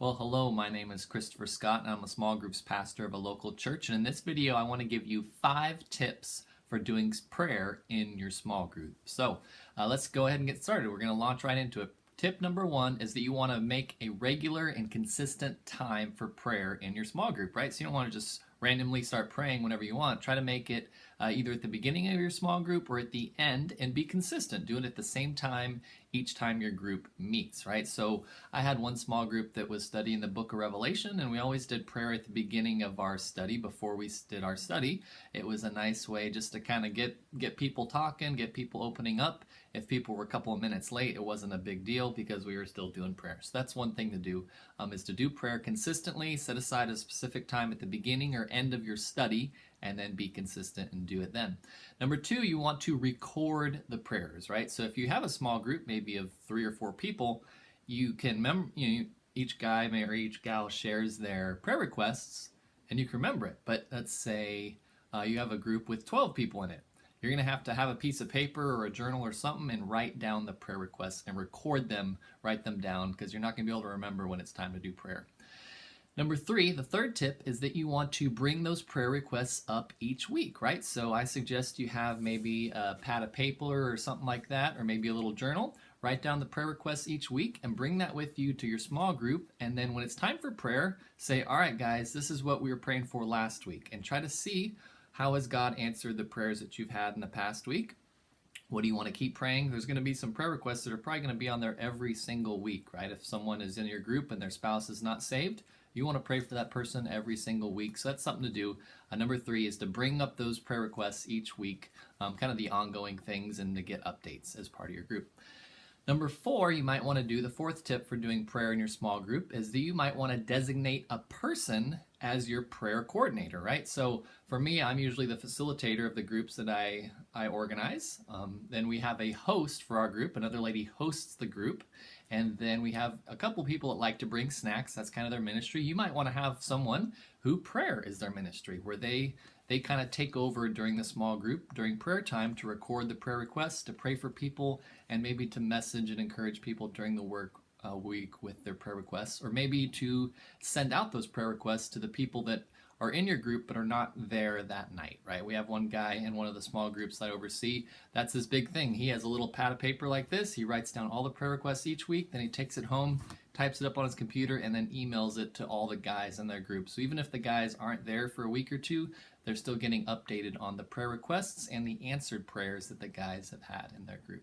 Well, hello, my name is Christopher Scott, and I'm a small groups pastor of a local church. And in this video, I want to give you 5 tips for doing prayer in your small group. So let's go ahead and get started. We're going to launch right into it. Tip number 1 is that you want to make a regular and consistent time for prayer in your small group, right? So you don't want to just randomly start praying whenever you want. Try to make it either at the beginning of your small group or at the end, and be consistent. Do it at the same time each time your group meets, right? So I had one small group that was studying the book of Revelation, and we always did prayer at the beginning of our study before we did our study. It was a nice way just to kind of get people talking, get people opening up. If people were a couple of minutes late, it wasn't a big deal because we were still doing prayer. So that's one thing to do, is to do prayer consistently. Set aside a specific time at the beginning or end of your study, and then be consistent and do it then. Number 2, you want to record the prayers, right? So if you have a small group, maybe of 3 or 4 people, you can each guy or each gal shares their prayer requests, and you can remember it. But let's say you have a group with 12 people in it. You're going to have a piece of paper or a journal or something and write down the prayer requests and record them, write them down, because you're not going to be able to remember when it's time to do prayer. Number 3, the third tip is that you want to bring those prayer requests up each week, right? So I suggest you have maybe a pad of paper or something like that, or maybe a little journal. Write down the prayer requests each week and bring that with you to your small group. And then when it's time for prayer, say, all right, guys, this is what we were praying for last week. And try to see, how has God answered the prayers that you've had in the past week? What do you want to keep praying? There's going to be some prayer requests that are probably going to be on there every single week, right? If someone is in your group and their spouse is not saved, you want to pray for that person every single week. So that's something to do. Number 3 is to bring up those prayer requests each week, kind of the ongoing things, and to get updates as part of your group. Number 4, you might want to do, the 4th tip for doing prayer in your small group is that you might want to designate a person as your prayer coordinator, right? So for me, I'm usually the facilitator of the groups that I organize. Then we have a host for our group. Another lady hosts the group. And then we have a couple people that like to bring snacks. That's kind of their ministry. You might want to have someone who prayer is their ministry, where they kind of take over during the small group, during prayer time, to record the prayer requests, to pray for people, and maybe to message and encourage people during the work week with their prayer requests, or maybe to send out those prayer requests to the people that are in your group but are not there that night, right? We have one guy in one of the small groups that I oversee. That's his big thing. He has a little pad of paper like this. He writes down all the prayer requests each week, then he takes it home, types it up on his computer, and then emails it to all the guys in their group. So even if the guys aren't there for a week or 2, they're still getting updated on the prayer requests and the answered prayers that the guys have had in their group.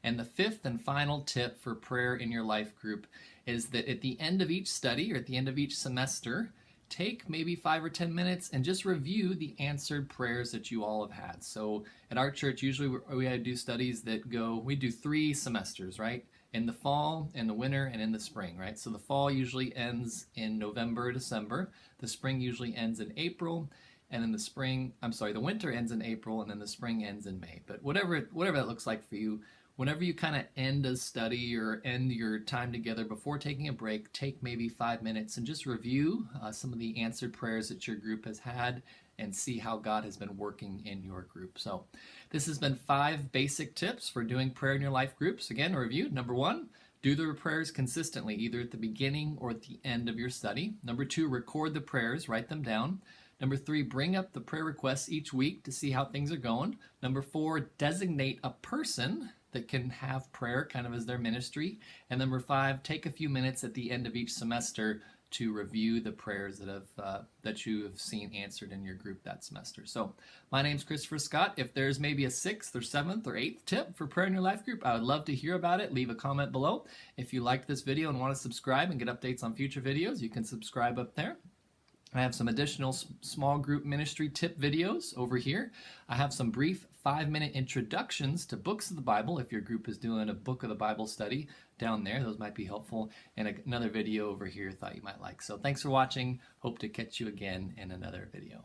And the 5th and final tip for prayer in your life group is that at the end of each study, or at the end of each semester, take maybe 5 or 10 minutes and just review the answered prayers that you all have had. So at our church, usually we do studies that we do 3 semesters, right? In the fall, in the winter, and in the spring, right? So the fall usually ends in November, December. The spring usually ends in April. And in the winter ends in April, and then the spring ends in May. But whatever that looks like for you, whenever you kind of end a study or end your time together before taking a break, take maybe 5 minutes and just review some of the answered prayers that your group has had, and see how God has been working in your group. So this has been 5 basic tips for doing prayer in your life groups. Again, a review. Number 1, do the prayers consistently, either at the beginning or at the end of your study. Number 2, record the prayers, write them down. Number 3, bring up the prayer requests each week to see how things are going. Number 4, designate a person that can have prayer kind of as their ministry. And number 5, take a few minutes at the end of each semester to review the prayers that you have seen answered in your group that semester. So my name's Christopher Scott. If there's maybe a 6th or 7th or 8th tip for prayer in your life group, I would love to hear about it. Leave a comment below. If you liked this video and want to subscribe and get updates on future videos, you can subscribe up there. I have some additional small group ministry tip videos over here. I have some brief 5-minute introductions to books of the Bible if your group is doing a book of the Bible study down there. Those might be helpful. And another video over here I thought you might like. So thanks for watching. Hope to catch you again in another video.